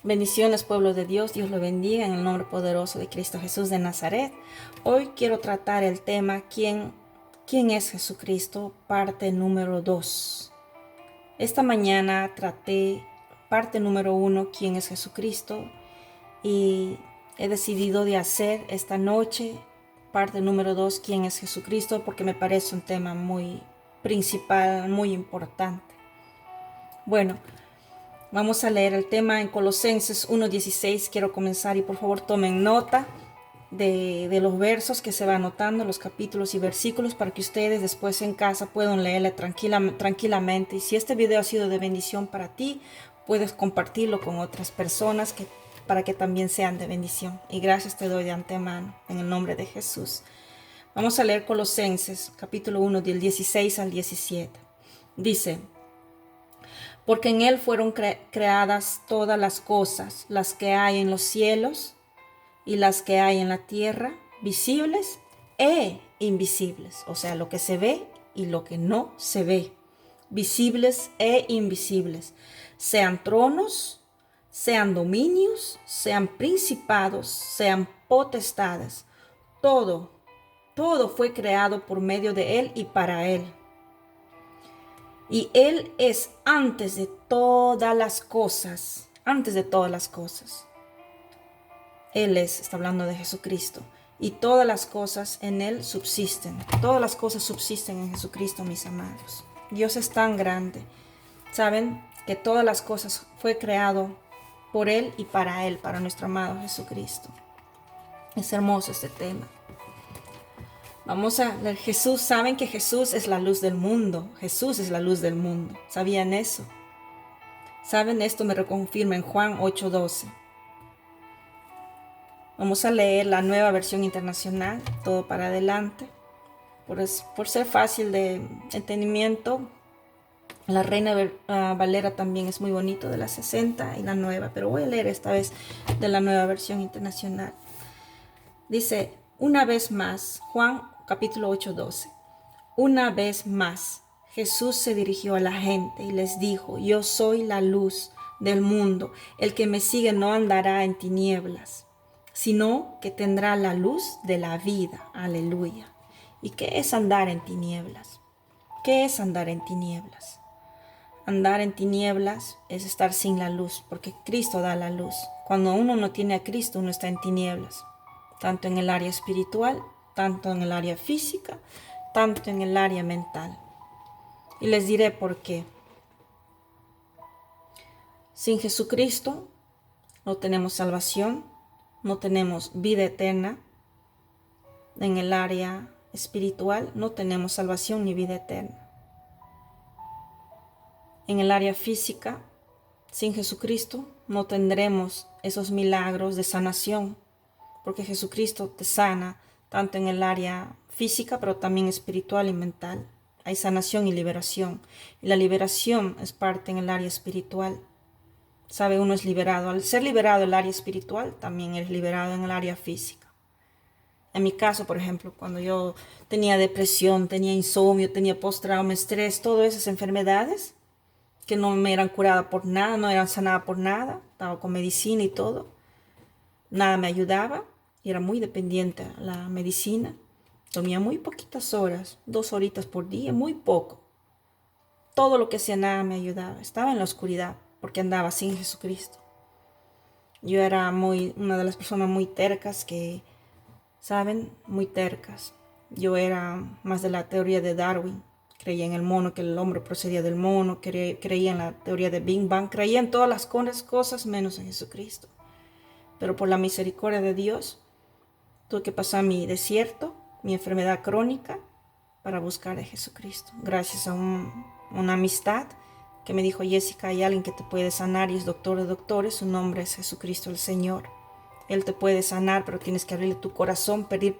Bendiciones, pueblo de Dios. Dios lo bendiga en el nombre poderoso de Cristo Jesús de Nazaret. Hoy quiero tratar el tema ¿Quién es Jesucristo? Parte número 2. Esta mañana traté parte número 1, ¿quién es Jesucristo? Y he decidido de hacer esta noche parte número 2, ¿quién es Jesucristo? Porque me parece un tema muy principal, muy importante. Bueno, vamos a leer el tema en Colosenses 1:16. Quiero comenzar y por favor tomen nota de los versos que se van anotando, los capítulos y versículos, para que ustedes después en casa puedan leerle tranquilamente. Y si este video ha sido de bendición para ti, puedes compartirlo con otras personas para que también sean de bendición. Y gracias te doy de antemano, en el nombre de Jesús. Vamos a leer Colosenses capítulo 1 del 16 al 17. Dice: porque en Él fueron creadas todas las cosas, las que hay en los cielos y las que hay en la tierra, visibles e invisibles. O sea, lo que se ve y lo que no se ve. Visibles e invisibles. Sean tronos, sean dominios, sean principados, sean potestades. Todo fue creado por medio de Él y para Él. Y Él es antes de todas las cosas, antes de todas las cosas. Él está hablando de Jesucristo. Y todas las cosas en Él subsisten. Todas las cosas subsisten en Jesucristo, mis amados. Dios es tan grande. Saben que todas las cosas fue creado por Él y para Él, para nuestro amado Jesucristo. Es hermoso este tema. Vamos a leer Jesús. Saben que Jesús es la luz del mundo. Jesús es la luz del mundo. ¿Sabían eso? ¿Saben? Esto me reconfirma en Juan 8:12. Vamos a leer la Nueva Versión Internacional, todo para adelante. Por ser fácil de entendimiento, la Reina Valera también es muy bonito, de la 60, y la nueva, pero voy a leer esta vez de la Nueva Versión Internacional. Dice: una vez más, Juan capítulo 8:12. Una vez más, Jesús se dirigió a la gente y les dijo: yo soy la luz del mundo. El que me sigue no andará en tinieblas, sino que tendrá la luz de la vida. Aleluya. ¿Y qué es andar en tinieblas? ¿Qué es andar en tinieblas? Andar en tinieblas es estar sin la luz, porque Cristo da la luz. Cuando uno no tiene a Cristo, uno está en tinieblas, tanto en el área espiritual, tanto en el área física, tanto en el área mental. Y les diré por qué. Sin Jesucristo no tenemos salvación, no tenemos vida eterna. En el área espiritual no tenemos salvación ni vida eterna. En el área física, sin Jesucristo no tendremos esos milagros de sanación, porque Jesucristo te sana tanto en el área física, pero también espiritual y mental. Hay sanación y liberación. Y la liberación es parte en el área espiritual. Sabe, uno es liberado. Al ser liberado en el área espiritual, también es liberado en el área física. En mi caso, por ejemplo, cuando yo tenía depresión, tenía insomnio, tenía post-trauma, estrés, todas esas enfermedades que no me eran curadas por nada, no eran sanadas por nada, estaba con medicina y todo, nada me ayudaba y era muy dependiente a la medicina. Dormía muy poquitas horas, 2 horitas por día, muy poco. Todo lo que hacía nada me ayudaba. Estaba en la oscuridad porque andaba sin Jesucristo. Yo era una de las personas muy tercas que, ¿saben? Muy tercas. Yo era más de la teoría de Darwin. Creía en el mono, que el hombre procedía del mono. Creía en la teoría de Big Bang. Creía en todas las cosas menos en Jesucristo. Pero por la misericordia de Dios, tuve que pasar mi desierto, mi enfermedad crónica, para buscar a Jesucristo. Gracias a una amistad que me dijo: Jessica, hay alguien que te puede sanar y es doctor de doctores, su nombre es Jesucristo el Señor. Él te puede sanar, pero tienes que abrirle tu corazón, pedir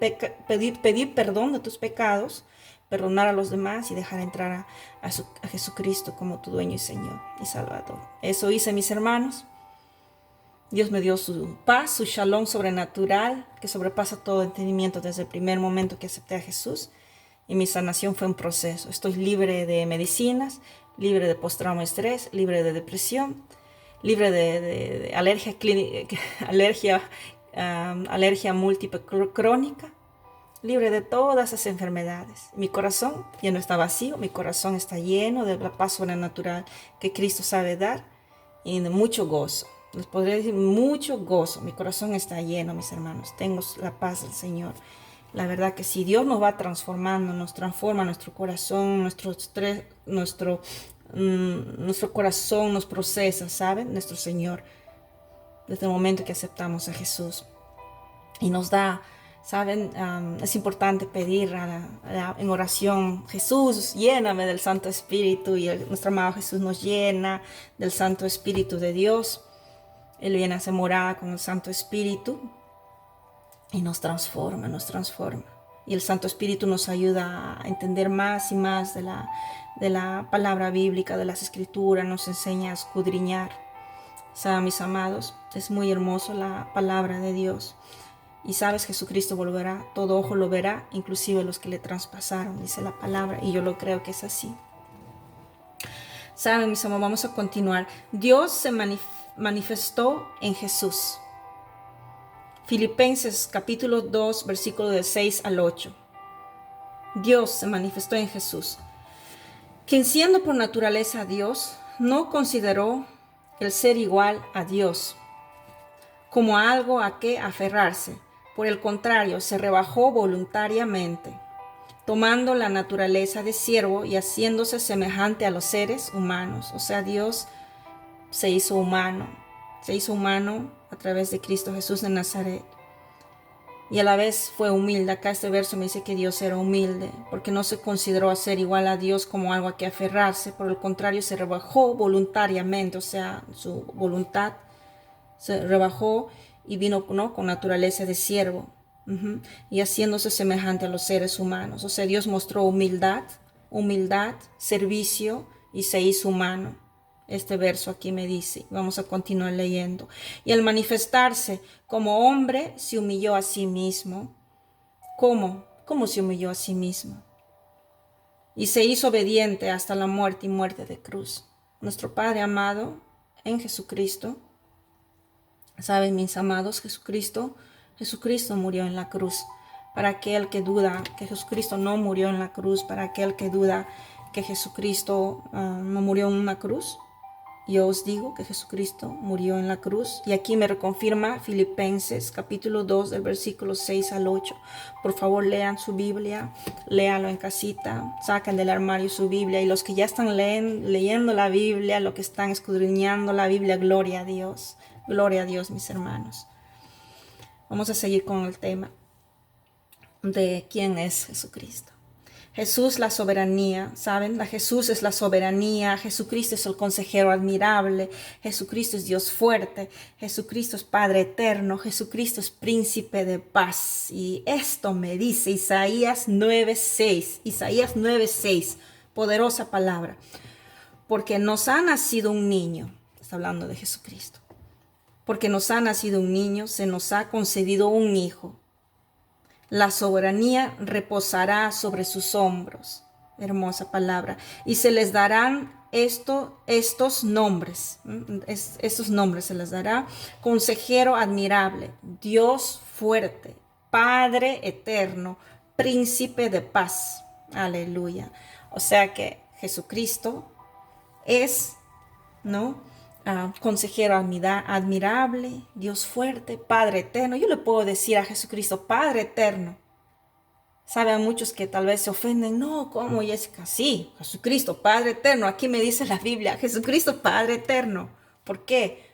perdón de tus pecados, perdonar a los demás y dejar entrar a Jesucristo como tu dueño y Señor y Salvador. Eso hice, mis hermanos. Dios me dio su paz, su shalom sobrenatural, que sobrepasa todo entendimiento desde el primer momento que acepté a Jesús. Y mi sanación fue un proceso. Estoy libre de medicinas, libre de post-trauma estrés, libre de depresión, libre de alergia, alergia múltiple crónica, libre de todas esas enfermedades. Mi corazón ya no está vacío, mi corazón está lleno de la paz sobrenatural que Cristo sabe dar y de mucho gozo. Les podría decir mucho gozo. Mi corazón está lleno, mis hermanos. Tengo la paz del Señor. La verdad que si Dios nos va transformando, nos transforma nuestro corazón, nuestro corazón nos procesa, ¿saben? Nuestro Señor, desde el momento que aceptamos a Jesús. Y nos da, ¿saben? Es importante pedir en oración: Jesús, lléname del Santo Espíritu. Y nuestro amado Jesús nos llena del Santo Espíritu de Dios. Él viene a hacer morada con el Santo Espíritu y nos transforma, nos transforma. Y el Santo Espíritu nos ayuda a entender más y más de la palabra bíblica, de las Escrituras, nos enseña a escudriñar. ¿Saben, mis amados? Es muy hermoso la palabra de Dios. Y sabes, Jesucristo volverá, todo ojo lo verá, inclusive los que le traspasaron, dice la palabra, y yo lo creo que es así. Saben, mis amados, vamos a continuar. Dios se manifestó en Jesús. Filipenses capítulo 2, versículo de 6 al 8. Dios se manifestó en Jesús, quien siendo por naturaleza Dios, no consideró el ser igual a Dios como algo a que aferrarse. Por el contrario, se rebajó voluntariamente, tomando la naturaleza de siervo y haciéndose semejante a los seres humanos. O sea, Dios se hizo humano a través de Cristo Jesús de Nazaret. Y a la vez fue humilde. Acá este verso me dice que Dios era humilde, porque no se consideró a ser igual a Dios como algo a que aferrarse. Por el contrario, se rebajó voluntariamente, o sea, su voluntad se rebajó y vino, ¿no?, con naturaleza de siervo, y haciéndose semejante a los seres humanos. O sea, Dios mostró humildad, servicio, y se hizo humano. Este verso aquí me dice, vamos a continuar leyendo. Y al manifestarse como hombre, se humilló a sí mismo. ¿Cómo? ¿Cómo se humilló a sí mismo? Y se hizo obediente hasta la muerte y muerte de cruz. Nuestro Padre amado en Jesucristo, ¿saben, mis amados? Jesucristo murió en la cruz. Para aquel que duda que Jesucristo no murió en la cruz, para aquel que duda que Jesucristo no murió en una cruz, yo os digo que Jesucristo murió en la cruz. Y aquí me reconfirma Filipenses capítulo 2 del versículo 6 al 8. Por favor, lean su Biblia, léanlo en casita, saquen del armario su Biblia. Y los que ya están leyendo la Biblia, los que están escudriñando la Biblia, gloria a Dios. Gloria a Dios, mis hermanos. Vamos a seguir con el tema de quién es Jesucristo. Jesús, la soberanía, ¿saben? Jesús es la soberanía, Jesucristo es el consejero admirable, Jesucristo es Dios fuerte, Jesucristo es Padre eterno, Jesucristo es príncipe de paz. Y esto me dice Isaías 9:6, poderosa palabra. Porque nos ha nacido un niño, está hablando de Jesucristo. Porque nos ha nacido un niño, se nos ha concedido un hijo. La soberanía reposará sobre sus hombros. Hermosa palabra. Y se les darán estos nombres. Estos nombres se les dará: consejero admirable, Dios fuerte, Padre eterno, príncipe de paz. Aleluya. O sea que Jesucristo es, ¿no?, consejero admirable, Dios fuerte, Padre eterno. Yo le puedo decir a Jesucristo, Padre eterno. Saben muchos que tal vez se ofenden. No, ¿cómo, Jessica? Sí, Jesucristo, Padre eterno. Aquí me dice la Biblia, Jesucristo, Padre eterno. ¿Por qué?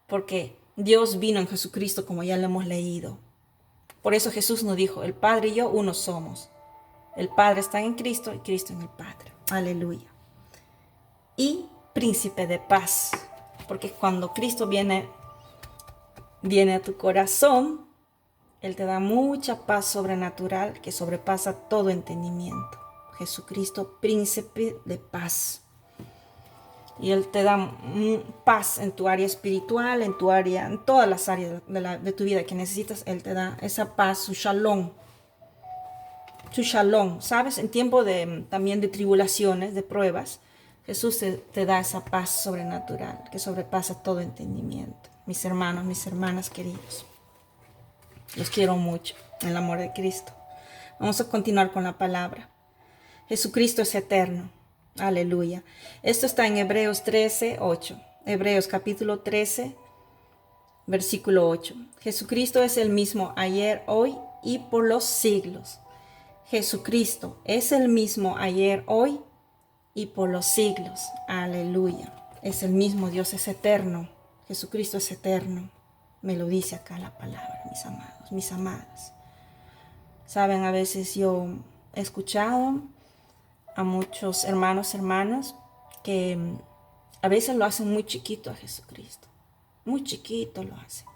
Porque Dios vino en Jesucristo, como ya lo hemos leído. Por eso Jesús nos dijo, el Padre y yo uno somos. El Padre está en Cristo y Cristo en el Padre. Aleluya. Y príncipe de paz. Porque cuando Cristo viene a tu corazón, Él te da mucha paz sobrenatural que sobrepasa todo entendimiento. Jesucristo, príncipe de paz. Y Él te da paz en tu área espiritual, en todas las áreas de tu vida que necesitas. Él te da esa paz, su shalom. Su shalom, ¿sabes? En tiempo también de tribulaciones, de pruebas, Jesús te da esa paz sobrenatural que sobrepasa todo entendimiento. Mis hermanos, mis hermanas queridos, los quiero mucho en el amor de Cristo. Vamos a continuar con la palabra. Jesucristo es eterno. Aleluya. Esto está en Hebreos 13, 8. Hebreos capítulo 13, versículo 8. Jesucristo es el mismo ayer, hoy y por los siglos. Jesucristo es el mismo ayer, hoy y por los siglos. Aleluya. Es el mismo Dios, es eterno. Jesucristo es eterno. Me lo dice acá la palabra, mis amados, mis amadas. Saben, a veces yo he escuchado a muchos hermanos, hermanas, que a veces lo hacen muy chiquito a Jesucristo. Muy chiquito lo hacen.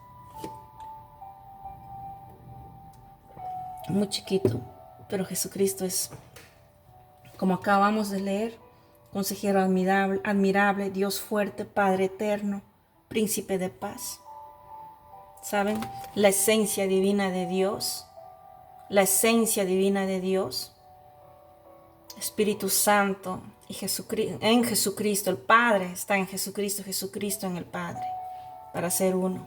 Muy chiquito. Pero Jesucristo es, como acabamos de leer, consejero admirable, Dios fuerte, Padre eterno, príncipe de paz. ¿Saben? La esencia divina de Dios. La esencia divina de Dios. Espíritu Santo y Jesucristo, en Jesucristo, el Padre está en Jesucristo, Jesucristo en el Padre, para ser uno.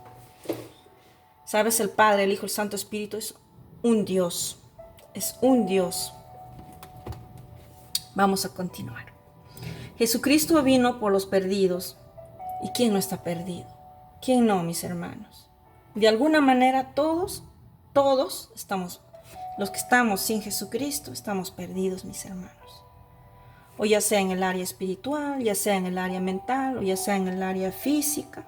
¿Sabes? El Padre, el Hijo, el Santo Espíritu es un Dios. Es un Dios. Vamos a continuar. Jesucristo vino por los perdidos. ¿Y quién no está perdido? ¿Quién no, mis hermanos? De alguna manera todos estamos, los que estamos sin Jesucristo, estamos perdidos, mis hermanos. O ya sea en el área espiritual, ya sea en el área mental, o ya sea en el área física.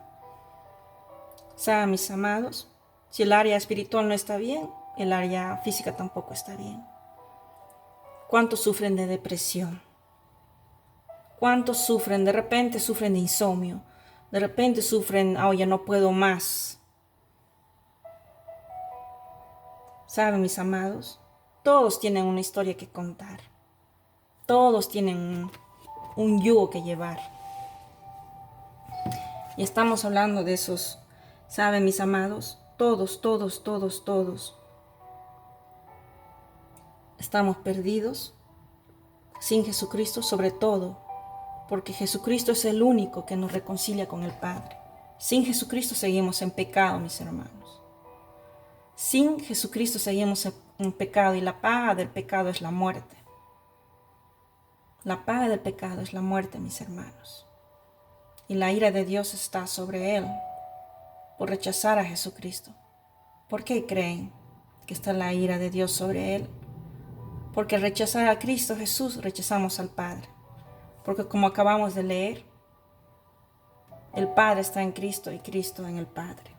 ¿Saben, mis amados? Si el área espiritual no está bien, el área física tampoco está bien. ¿Cuántos sufren de depresión? ¿Cuántos sufren? De repente sufren de insomnio. De repente sufren, ya no puedo más. ¿Saben, mis amados? Todos tienen una historia que contar. Todos tienen un yugo que llevar. Y estamos hablando de esos, ¿saben, mis amados? Todos. Estamos perdidos sin Jesucristo, sobre todo porque Jesucristo es el único que nos reconcilia con el Padre. Sin Jesucristo seguimos en pecado, mis hermanos. Sin Jesucristo seguimos en pecado y la paga del pecado es la muerte. La paga del pecado es la muerte, mis hermanos. Y la ira de Dios está sobre él por rechazar a Jesucristo. ¿Por qué creen que está la ira de Dios sobre él? Porque al rechazar a Cristo Jesús rechazamos al Padre. Porque como acabamos de leer, el Padre está en Cristo y Cristo en el Padre.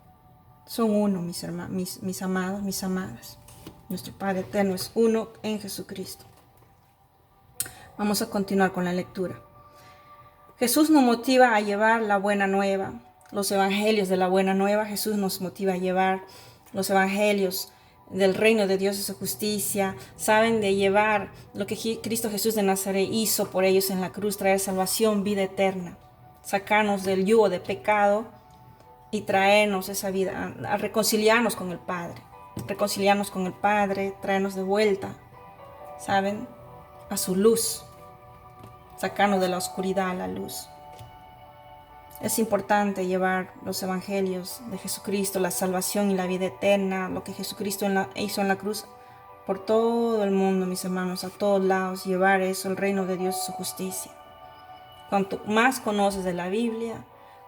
Son uno, mis hermanos, mis amados, mis amadas. Nuestro Padre eterno es uno en Jesucristo. Vamos a continuar con la lectura. Jesús nos motiva a llevar la buena nueva, los evangelios de la buena nueva. Jesús nos motiva a llevar los evangelios del reino de Dios y su justicia. Saben, de llevar lo que Cristo Jesús de Nazaret hizo por ellos en la cruz, traer salvación, vida eterna, sacarnos del yugo de pecado y traernos esa vida, a reconciliarnos con el Padre, traernos de vuelta, ¿saben? A su luz, sacarnos de la oscuridad a la luz. Es importante llevar los evangelios de Jesucristo, la salvación y la vida eterna, lo que Jesucristo hizo en la cruz, por todo el mundo, mis hermanos, a todos lados, llevar eso, el reino de Dios y su justicia. Cuanto más conoces de la Biblia,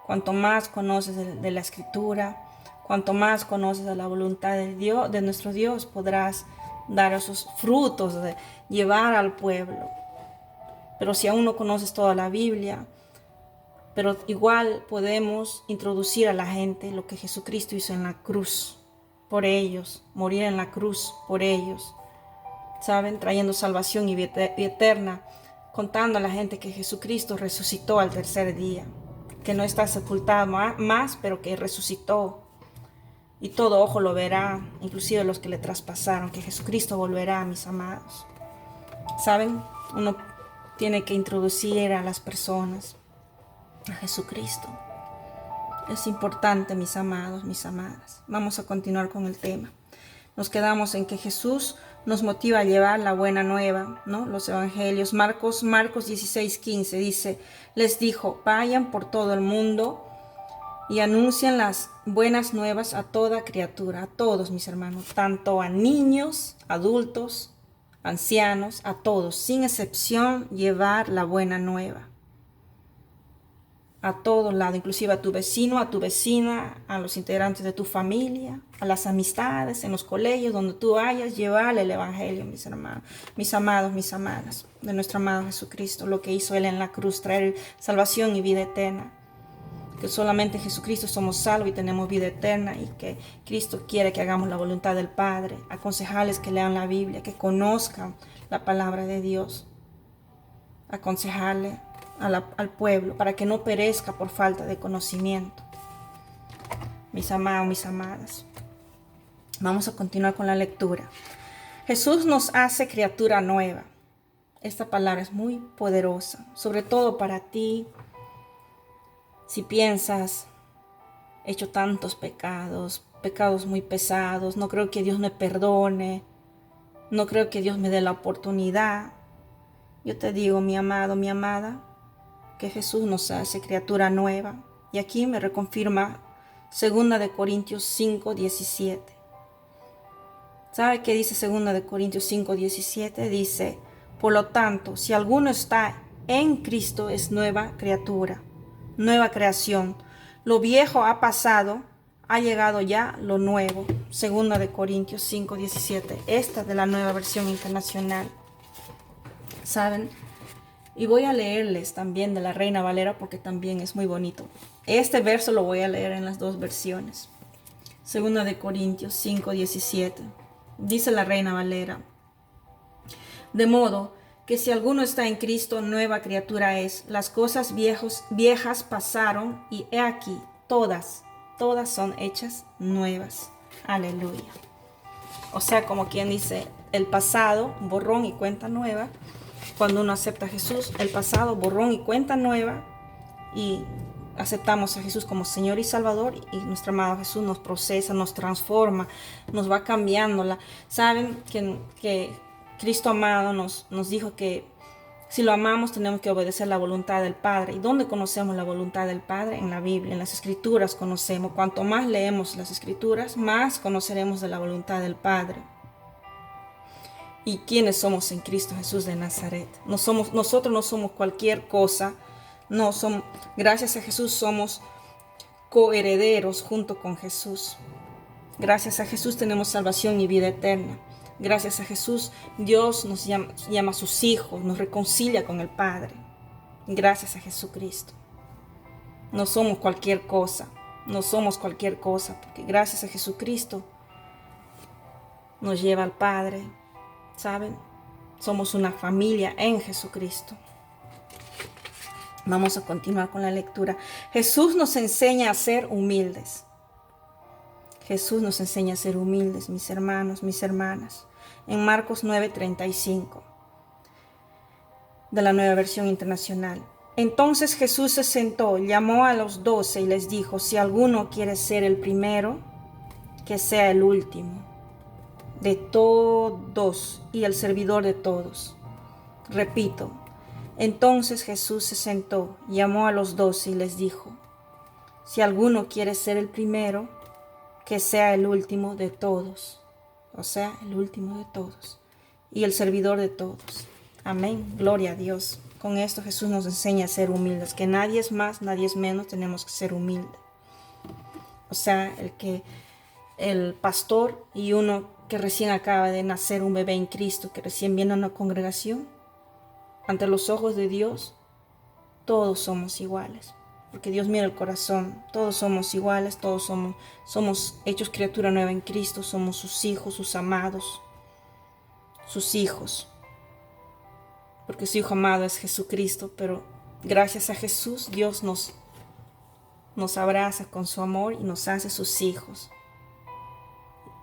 cuanto más conoces de la Escritura, cuanto más conoces de la voluntad de Dios, de nuestro Dios, podrás dar esos frutos de llevar al pueblo. Pero si aún no conoces toda la Biblia, pero igual podemos introducir a la gente lo que Jesucristo hizo en la cruz por ellos, morir en la cruz por ellos, ¿saben? Trayendo salvación y vida eterna, contando a la gente que Jesucristo resucitó al tercer día, que no está sepultado más, pero que resucitó. Y todo ojo lo verá, inclusive los que le traspasaron, que Jesucristo volverá, mis amados. ¿Saben? Uno tiene que introducir a las personas a Jesucristo. Es importante, mis amados, mis amadas. Vamos a continuar con el tema. Nos quedamos en que Jesús nos motiva a llevar la buena nueva, ¿no? Los evangelios. Marcos 16:15 dice, les dijo, vayan por todo el mundo y anuncian las buenas nuevas a toda criatura, a todos mis hermanos, tanto a niños, adultos, ancianos, a todos, sin excepción, llevar la buena nueva. A todos lados, inclusive a tu vecino, a tu vecina, a los integrantes de tu familia, a las amistades, en los colegios, donde tú vayas, llevarle el evangelio, mis hermanos, mis amados, mis amadas, de nuestro amado Jesucristo, lo que hizo Él en la cruz, traer salvación y vida eterna. Que solamente en Jesucristo somos salvos y tenemos vida eterna, y que Cristo quiere que hagamos la voluntad del Padre. Aconsejarles que lean la Biblia, que conozcan la palabra de Dios. Aconsejarle al pueblo para que no perezca por falta de conocimiento. Mis amados, mis amadas, vamos a continuar con la lectura. Jesús nos hace criatura nueva. Esta palabra es muy poderosa, sobre todo para ti. Si piensas, he hecho tantos pecados, pecados muy pesados, no creo que Dios me perdone, no creo que Dios me dé la oportunidad. Yo te digo, mi amado, mi amada, que Jesús nos hace criatura nueva. Y aquí me reconfirma 2 Corintios 5:17. ¿Sabe qué dice 2 Corintios 5:17? Dice, por lo tanto, si alguno está en Cristo, es nueva criatura, nueva creación. Lo viejo ha pasado, ha llegado ya lo nuevo. 2 Corintios 5:17. Esta de la Nueva Versión Internacional. ¿Saben? Y voy a leerles también de la Reina Valera porque también es muy bonito. Este verso lo voy a leer en las dos versiones. 2 Corintios 5:17. Dice la Reina Valera. De modo que si alguno está en Cristo, nueva criatura es. Las cosas viejas pasaron y he aquí, todas son hechas nuevas. Aleluya. O sea, como quien dice, el pasado, borrón y cuenta nueva. Cuando uno acepta a Jesús, el pasado, borrón y cuenta nueva, y aceptamos a Jesús como Señor y Salvador, y nuestro amado Jesús nos procesa, nos transforma, nos va cambiando. Saben que Cristo amado nos dijo que si lo amamos tenemos que obedecer la voluntad del Padre. ¿Y dónde conocemos la voluntad del Padre? En la Biblia, en las Escrituras conocemos. Cuanto más leemos las Escrituras, más conoceremos de la voluntad del Padre. ¿Y quiénes somos en Cristo Jesús de Nazaret? Nosotros no somos cualquier cosa. No somos, gracias a Jesús somos coherederos junto con Jesús. Gracias a Jesús tenemos salvación y vida eterna. Gracias a Jesús Dios nos llama a sus hijos, nos reconcilia con el Padre. Gracias a Jesucristo. No somos cualquier cosa. No somos cualquier cosa, porque gracias a Jesucristo nos lleva al Padre. ¿Saben? Somos una familia en Jesucristo. Vamos a continuar con la lectura. Jesús nos enseña a ser humildes. Jesús nos enseña a ser humildes, mis hermanos, mis hermanas. En Marcos 9:35, de la Nueva Versión Internacional. Entonces Jesús se sentó, llamó a los 12 y les dijo, si alguno quiere ser el primero, que sea el último de todos y el servidor de todos. Repito, entonces Jesús se sentó, llamó a los 12 y les dijo, si alguno quiere ser el primero, que sea el último de todos, o sea, el último de todos y el servidor de todos. Amén, gloria a Dios. Con esto Jesús nos enseña a ser humildes, que nadie es más, nadie es menos, tenemos que ser humildes. O sea, el pastor y uno que recién acaba de nacer, un bebé en Cristo, que recién viene a una congregación, ante los ojos de Dios, todos somos iguales, porque Dios mira el corazón, todos somos iguales, todos somos hechos criatura nueva en Cristo, somos sus hijos, sus amados, sus hijos, porque su Hijo amado es Jesucristo, pero gracias a Jesús, Dios nos abraza con su amor y nos hace sus hijos.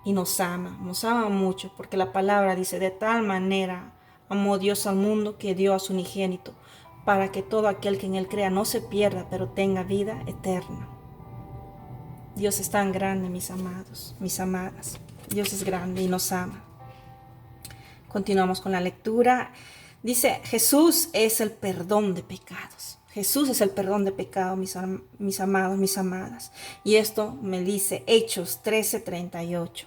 Y nos ama mucho, porque la palabra dice, de tal manera amó Dios al mundo que dio a su unigénito, para que todo aquel que en él crea no se pierda, pero tenga vida eterna. Dios es tan grande, mis amados, mis amadas. Dios es grande y nos ama. Continuamos con la lectura. Dice, Jesús es el perdón de pecados. Jesús es el perdón de pecados, mis amados, mis amadas. Y esto me dice Hechos 13:38.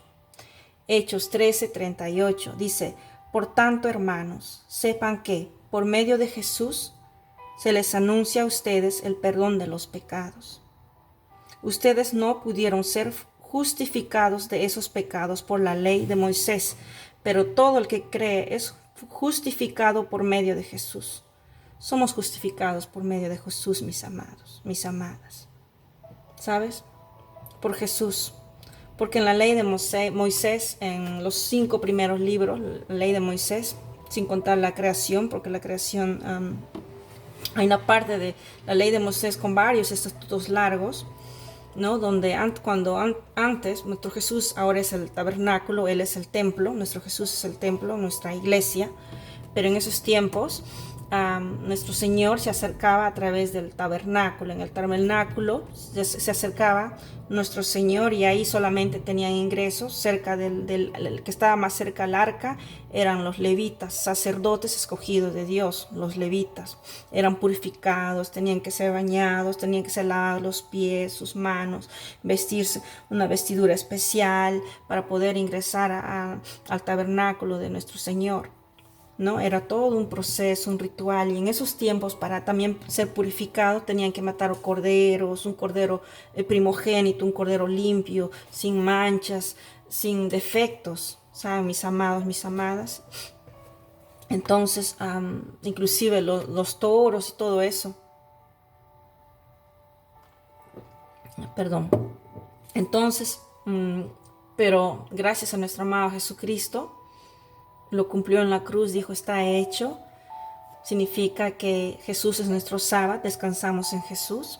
Hechos 13:38 dice, por tanto, hermanos, sepan que por medio de Jesús se les anuncia a ustedes el perdón de los pecados. Ustedes no pudieron ser justificados de esos pecados por la ley de Moisés, pero todo el que cree es justificado por medio de Jesús. Somos justificados por medio de Jesús, mis amados, mis amadas. ¿Sabes? Por Jesús. Porque en la ley de Moisés, en los 5 primeros libros, la ley de Moisés, sin contar la creación, porque la creación, hay una parte de la ley de Moisés con varios estatutos largos, ¿no? Donde antes, nuestro Jesús ahora es el tabernáculo, Él es el templo, nuestro Jesús es el templo, nuestra iglesia, pero en esos tiempos nuestro Señor se acercaba a través del tabernáculo. En el tabernáculo se acercaba nuestro Señor y ahí solamente tenían ingresos. Cerca el que estaba más cerca al arca eran los levitas, sacerdotes escogidos de Dios. Los levitas eran purificados, tenían que ser bañados, tenían que ser lavados los pies, sus manos, vestirse una vestidura especial para poder ingresar al tabernáculo de nuestro Señor. ¿No? Era todo un proceso, un ritual, y en esos tiempos para también ser purificados tenían que matar corderos, un cordero primogénito, un cordero limpio, sin manchas, sin defectos, ¿saben? Mis amados, mis amadas. Entonces, inclusive los toros y todo eso. Perdón. Entonces, pero gracias a nuestro amado Jesucristo, lo cumplió en la cruz, dijo, está hecho. Significa que Jesús es nuestro sábado, descansamos en Jesús,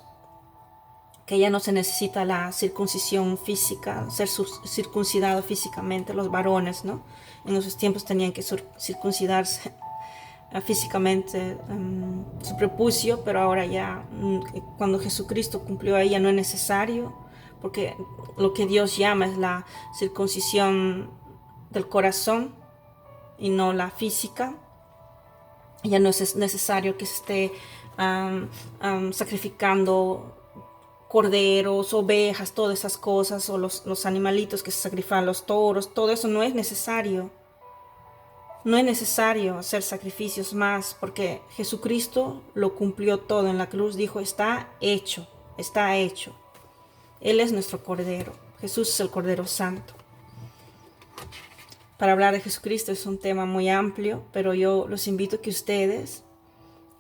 que ya no se necesita la circuncisión física, ser circuncidado físicamente, los varones, ¿no? En esos tiempos tenían que circuncidarse físicamente su prepucio, pero ahora ya, cuando Jesucristo cumplió ahí, ya no es necesario, porque lo que Dios llama es la circuncisión del corazón, y no la física. Ya no es necesario que se esté sacrificando corderos, ovejas, todas esas cosas, o los animalitos que se sacrifican, los toros, todo eso no es necesario. No es necesario hacer sacrificios más, porque Jesucristo lo cumplió todo en la cruz, dijo, está hecho, está hecho. Él es nuestro Cordero, Jesús es el Cordero Santo. Para hablar de Jesucristo es un tema muy amplio, pero yo los invito a que ustedes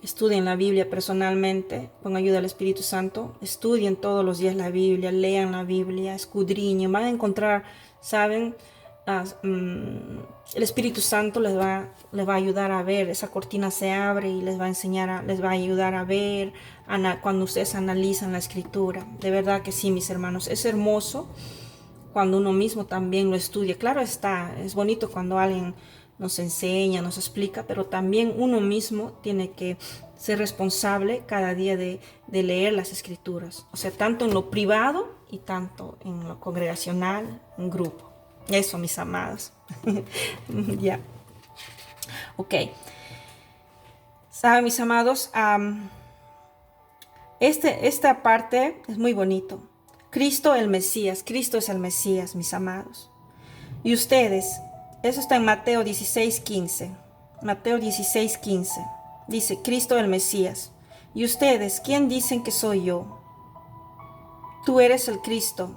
estudien la Biblia personalmente, con ayuda del Espíritu Santo, estudien todos los días la Biblia, lean la Biblia, escudriñen, van a encontrar, ¿saben? El Espíritu Santo les va a ayudar a ver, esa cortina se abre y les va a enseñar, les va a ayudar a ver cuando ustedes analizan la Escritura. De verdad que sí, mis hermanos, es hermoso cuando uno mismo también lo estudia. Claro está, es bonito cuando alguien nos enseña, nos explica, pero también uno mismo tiene que ser responsable cada día de leer las Escrituras. O sea, tanto en lo privado y tanto en lo congregacional, en grupo. Eso, mis amados. Ya. Ok. ¿Saben, mis amados? Esta parte es muy bonito. Cristo el Mesías, Cristo es el Mesías, mis amados. Y ustedes, eso está en Mateo 16:15. Mateo 16:15. Dice, Cristo el Mesías. Y ustedes, ¿quién dicen que soy yo? Tú eres el Cristo,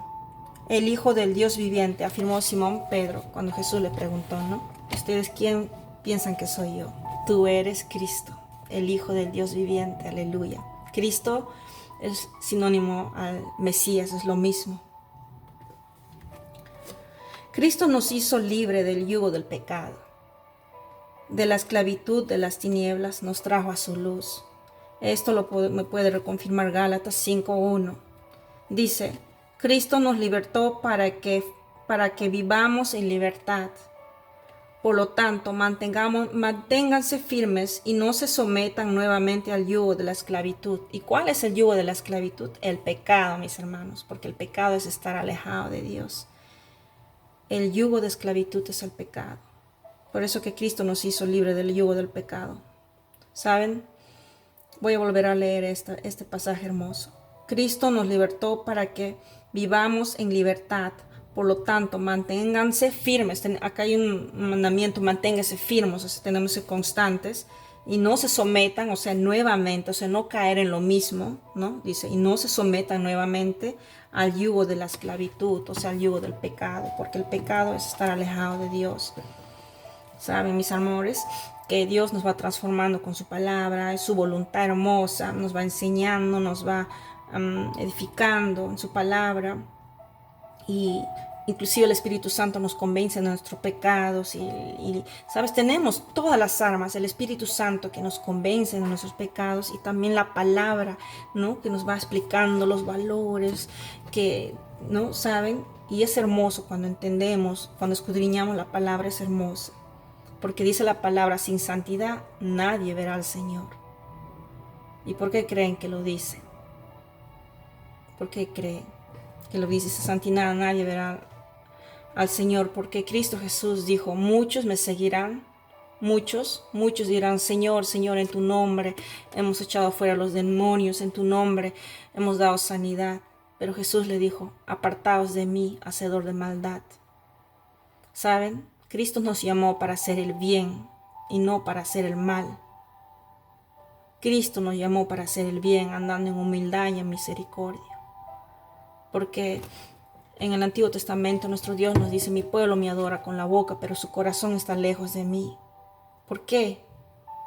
el Hijo del Dios viviente, afirmó Simón Pedro cuando Jesús le preguntó, ¿no? ¿Ustedes quién piensan que soy yo? Tú eres Cristo, el Hijo del Dios viviente, aleluya. Cristo es sinónimo al Mesías, es lo mismo. Cristo nos hizo libre del yugo del pecado, de la esclavitud de las tinieblas, nos trajo a su luz. Esto me puede reconfirmar Gálatas 5:1. Dice, Cristo nos libertó para que vivamos en libertad. Por lo tanto, manténganse firmes y no se sometan nuevamente al yugo de la esclavitud. ¿Y cuál es el yugo de la esclavitud? El pecado, mis hermanos, porque el pecado es estar alejado de Dios. El yugo de esclavitud es el pecado. Por eso que Cristo nos hizo libre del yugo del pecado. ¿Saben? Voy a volver a leer este pasaje hermoso. Cristo nos libertó para que vivamos en libertad. Por lo tanto, manténganse firmes. Acá hay un mandamiento, manténganse firmes, o sea, tenemos que ser constantes y no se sometan, o sea, nuevamente, o sea, no caer en lo mismo, ¿no? Dice, y no se sometan nuevamente al yugo de la esclavitud, o sea, al yugo del pecado, porque el pecado es estar alejado de Dios. ¿Saben, mis amores? Que Dios nos va transformando con su palabra, es su voluntad hermosa, nos va enseñando, nos va edificando en su palabra. Y inclusive el Espíritu Santo nos convence de nuestros pecados y, ¿sabes? Tenemos todas las armas, el Espíritu Santo que nos convence de nuestros pecados y también la palabra, ¿no? Que nos va explicando los valores, que, ¿no? ¿Saben? Y es hermoso cuando entendemos, cuando escudriñamos la palabra, es hermosa. Porque dice la palabra, sin santidad nadie verá al Señor. ¿Y por qué creen que lo dice? ¿Por qué creen que lo dice? Sin santidad nadie verá al Señor, porque Cristo Jesús dijo, muchos me seguirán, muchos dirán, Señor, Señor, en tu nombre hemos echado fuera los demonios, en tu nombre hemos dado sanidad. Pero Jesús le dijo, apartaos de mí, hacedor de maldad. ¿Saben? Cristo nos llamó para hacer el bien y no para hacer el mal. Cristo nos llamó para hacer el bien, andando en humildad y en misericordia. Porque en el Antiguo Testamento nuestro Dios nos dice, mi pueblo me adora con la boca, pero su corazón está lejos de mí. ¿Por qué?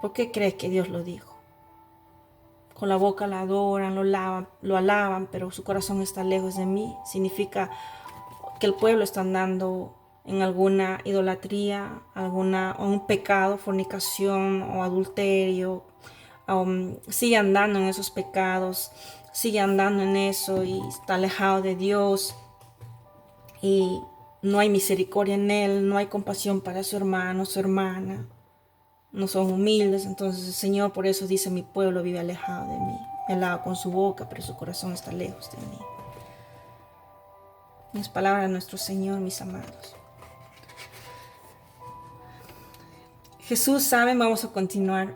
¿Por qué crees que Dios lo dijo? Con la boca la adoran, lo alaban, pero su corazón está lejos de mí. Significa que el pueblo está andando en alguna idolatría, o un pecado, fornicación o adulterio, sigue andando en esos pecados, sigue andando en eso y está alejado de Dios y no hay misericordia en él, no hay compasión para su hermano, su hermana, no son humildes. Entonces el Señor por eso dice, mi pueblo vive alejado de mí, me alaba con su boca, pero su corazón está lejos de mí. Es palabra de nuestro Señor, mis amados. Jesús, ¿saben? Vamos a continuar.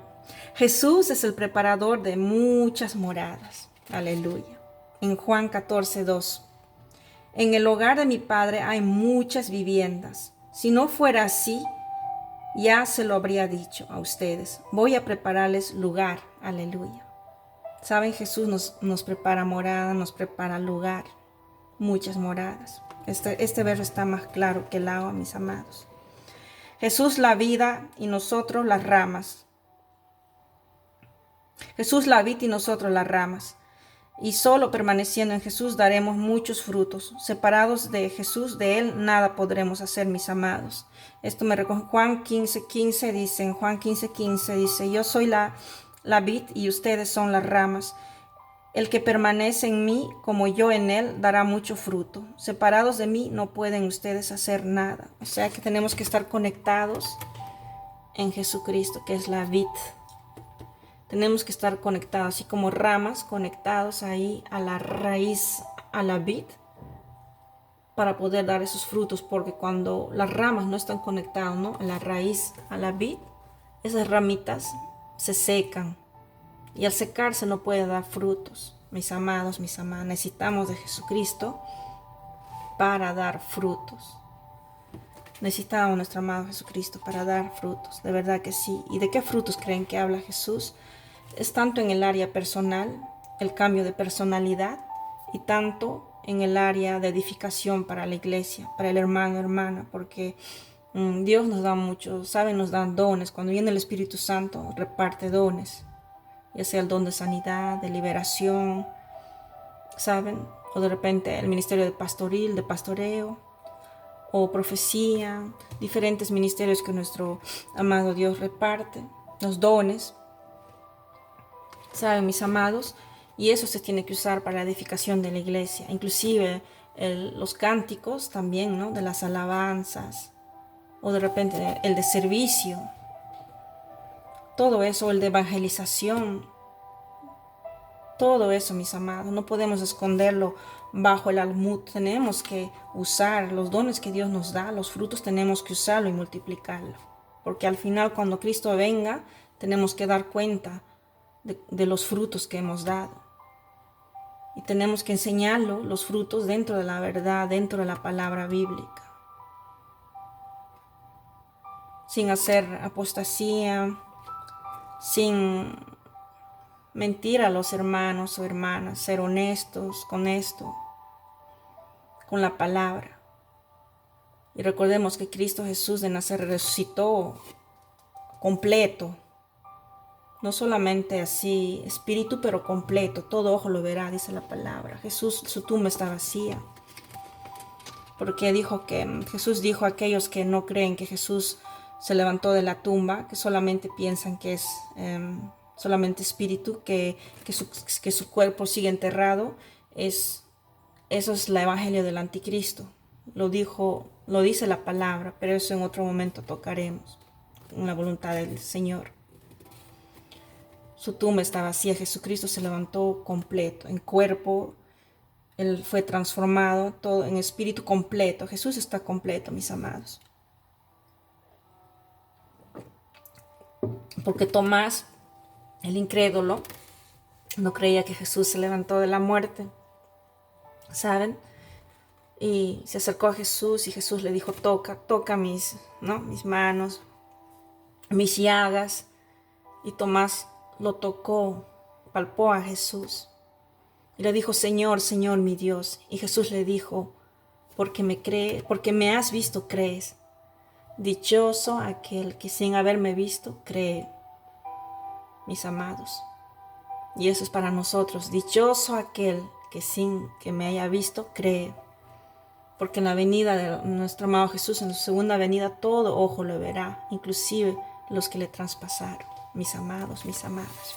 Jesús es el preparador de muchas moradas. Aleluya. En Juan 14:2. En el hogar de mi Padre hay muchas viviendas. Si no fuera así, ya se lo habría dicho a ustedes. Voy a prepararles lugar. Aleluya. ¿Saben? Jesús nos prepara morada, nos prepara lugar. Muchas moradas. Este verso está más claro que el agua, mis amados. Jesús la vida y nosotros las ramas. Jesús la vid y nosotros las ramas. Y solo permaneciendo en Jesús daremos muchos frutos. Separados de Jesús, de Él, nada podremos hacer, mis amados. Esto me recoge Juan 15:15, dice, en Juan 15:15 dice, yo soy la vid y ustedes son las ramas. El que permanece en mí, como yo en él, dará mucho fruto. Separados de mí, no pueden ustedes hacer nada. O sea que tenemos que estar conectados en Jesucristo, que es la vid. Tenemos que estar conectados, así como ramas, conectados ahí a la raíz, a la vid, para poder dar esos frutos. Porque cuando las ramas no están conectadas, ¿no?, a la raíz, a la vid, esas ramitas se secan. Y al secarse no puede dar frutos. Mis amados, mis amadas, necesitamos de Jesucristo para dar frutos. Necesitamos a nuestro amado Jesucristo para dar frutos. De verdad que sí. ¿Y de qué frutos creen que habla Jesús? Es tanto en el área personal, el cambio de personalidad, y tanto en el área de edificación para la iglesia, para el hermano, hermana, porque Dios nos da mucho, ¿saben? Nos dan dones. Cuando viene el Espíritu Santo, reparte dones. Ya sea el don de sanidad, de liberación, ¿saben? O de repente el ministerio de pastoril, de pastoreo, o profecía, diferentes ministerios que nuestro amado Dios reparte, los dones, ¿saben, mis amados? Y eso se tiene que usar para la edificación de la iglesia, inclusive los cánticos también, ¿no?, de las alabanzas, o de repente el de servicio. Todo eso, el de evangelización, todo eso, mis amados, no podemos esconderlo bajo el almud. Tenemos que usar los dones que Dios nos da, los frutos tenemos que usarlo y multiplicarlo. porque al final cuando Cristo venga tenemos que dar cuenta de los frutos que hemos dado. Y tenemos que enseñarlo, los frutos, dentro de la verdad, dentro de la palabra bíblica. Sin hacer apostasía, sin mentir a los hermanos o hermanas, ser honestos con esto, con la palabra. Y recordemos que Cristo Jesús de Nazaret resucitó completo. No solamente así, espíritu, pero completo. Todo ojo lo verá, dice la palabra. Jesús, su tumba está vacía. Porque Jesús dijo a aquellos que no creen que Jesús se levantó de la tumba, que solamente piensan que es solamente espíritu, que su cuerpo sigue enterrado. Eso es el evangelio del anticristo. Lo dice la palabra, pero eso en otro momento tocaremos, en la voluntad del Señor. Su tumba está vacía, Jesucristo se levantó completo, en cuerpo. Él fue transformado, todo en espíritu completo. Jesús está completo, mis amados. Porque Tomás, el incrédulo, no creía que Jesús se levantó de la muerte, ¿saben? Y se acercó a Jesús y Jesús le dijo, toca mis manos, mis llagas. Y Tomás lo tocó, palpó a Jesús. Y le dijo, Señor, Señor, mi Dios. Y Jesús le dijo, porque me has visto, crees. Dichoso aquel que sin haberme visto cree, mis amados. Y eso es para nosotros. Dichoso aquel que sin que me haya visto cree. Porque en la venida de nuestro amado Jesús, en su segunda venida, todo ojo lo verá, inclusive los que le traspasaron, mis amados, mis amadas.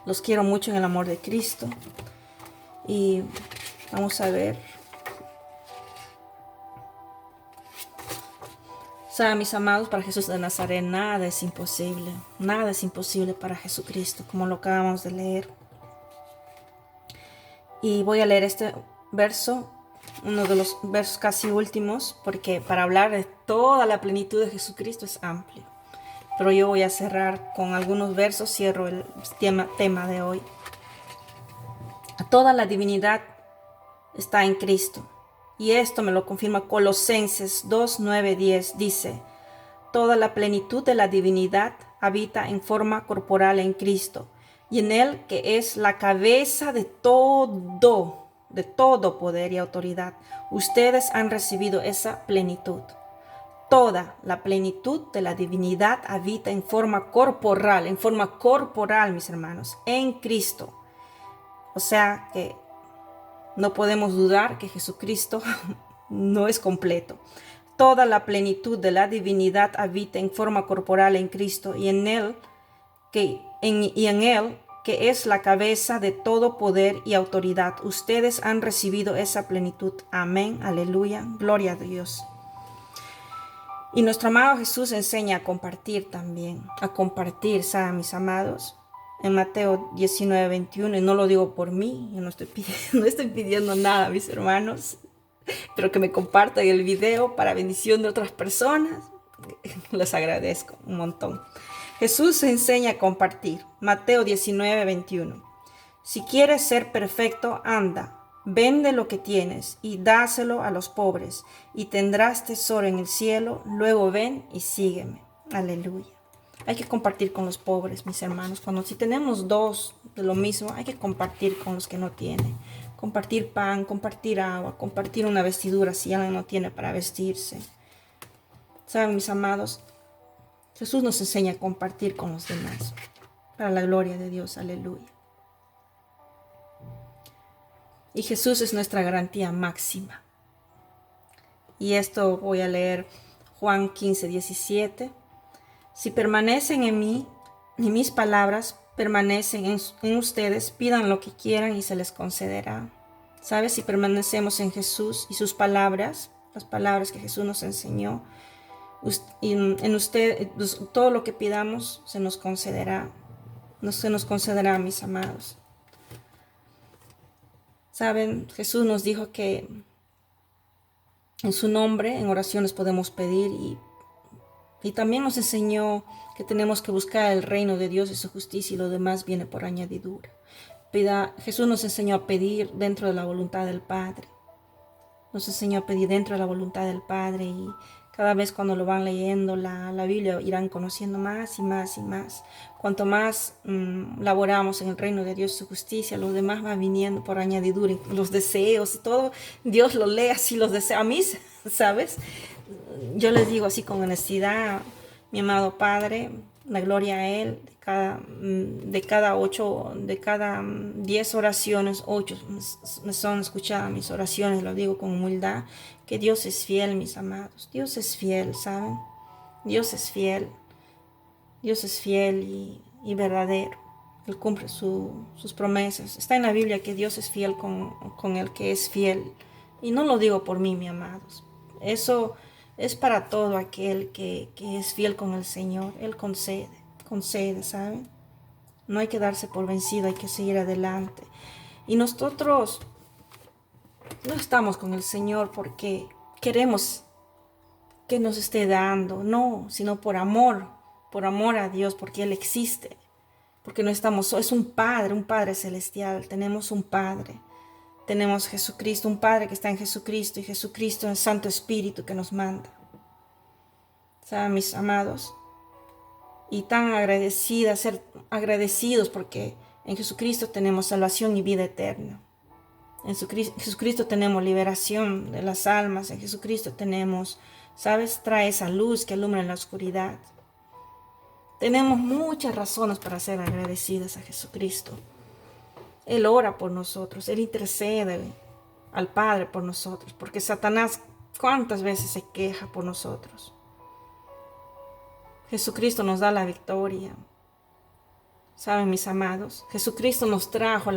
Los quiero mucho en el amor de Cristo. Y vamos a ver. Saben, mis amados, para Jesús de Nazaret nada es imposible. Nada es imposible para Jesucristo, como lo acabamos de leer. Y voy a leer este verso, uno de los versos casi últimos, porque para hablar de toda la plenitud de Jesucristo es amplio. Pero yo voy a cerrar con algunos versos, cierro el tema de hoy. Toda la divinidad está en Cristo. Y esto me lo confirma Colosenses 2, 9, 10. Dice, toda la plenitud de la divinidad habita en forma corporal en Cristo, y en Él que es la cabeza de todo poder y autoridad. Ustedes han recibido esa plenitud. Toda la plenitud de la divinidad habita en forma corporal, mis hermanos, en Cristo. O sea que no podemos dudar que Jesucristo no es completo. Toda la plenitud de la divinidad habita en forma corporal en Cristo y en Él que es la cabeza de todo poder y autoridad. Ustedes han recibido esa plenitud. Amén, aleluya, gloria a Dios. Y nuestro amado Jesús enseña a compartir también, ¿saben, mis amados? En Mateo 19, 21, y no lo digo por mí, yo no estoy pidiendo nada, mis hermanos, pero que me compartan el video para bendición de otras personas. Les agradezco un montón. Jesús enseña a compartir. Mateo 19, 21. Si quieres ser perfecto, anda, vende lo que tienes y dáselo a los pobres, y tendrás tesoro en el cielo. Luego ven y sígueme. Aleluya. Hay que compartir con los pobres, mis hermanos. Si tenemos dos de lo mismo, hay que compartir con los que no tienen. Compartir pan, compartir agua, compartir una vestidura si alguien no tiene para vestirse. Saben, mis amados, Jesús nos enseña a compartir con los demás. Para la gloria de Dios, aleluya. Y Jesús es nuestra garantía máxima. Y esto voy a leer Juan 15, 17. Si permanecen en mí y mis palabras permanecen en ustedes, pidan lo que quieran y se les concederá. ¿Sabes? Si permanecemos en Jesús y sus palabras, las palabras que Jesús nos enseñó, en usted, todo lo que pidamos se nos concederá. Se nos concederá, mis amados. ¿Saben? Jesús nos dijo que en su nombre, en oraciones podemos pedir y Y también nos enseñó que tenemos que buscar el reino de Dios y su justicia y lo demás viene por añadidura. Jesús nos enseñó a pedir dentro de la voluntad del Padre. Nos enseñó a pedir dentro de la voluntad del Padre y cada vez cuando lo van leyendo la Biblia irán conociendo más y más y más. Cuanto más laboramos en el reino de Dios y su justicia, lo demás va viniendo por añadidura, los deseos y todo. Dios lo lee así, los deseos. A mí, ¿sabes? Yo les digo así con honestidad, mi amado Padre, la gloria a Él, de cada 10 oraciones, 8 me son escuchadas mis oraciones, lo digo con humildad, que Dios es fiel, mis amados. Dios es fiel, ¿saben? Dios es fiel. Dios es fiel y verdadero. Él cumple sus promesas. Está en la Biblia que Dios es fiel con el que es fiel. Y no lo digo por mí, mis amados. Eso es para todo aquel que es fiel con el Señor. Él concede, ¿saben? No hay que darse por vencido, hay que seguir adelante. Y nosotros no estamos con el Señor porque queremos que nos esté dando, no, sino por amor a Dios, porque Él existe, porque no estamos, es un Padre celestial, tenemos un Padre, tenemos Jesucristo, un Padre que está en Jesucristo y Jesucristo en el Santo Espíritu que nos manda. ¿Saben, mis amados? Y tan agradecidas, ser agradecidos porque en Jesucristo tenemos salvación y vida eterna. En Jesucristo tenemos liberación de las almas, en Jesucristo tenemos, ¿sabes? Trae esa luz que alumbra en la oscuridad. Tenemos muchas razones para ser agradecidas a Jesucristo. Él ora por nosotros, Él intercede al Padre por nosotros, porque Satanás cuántas veces se queja por nosotros. Jesucristo nos da la victoria. ¿Saben, mis amados? Jesucristo nos trajo la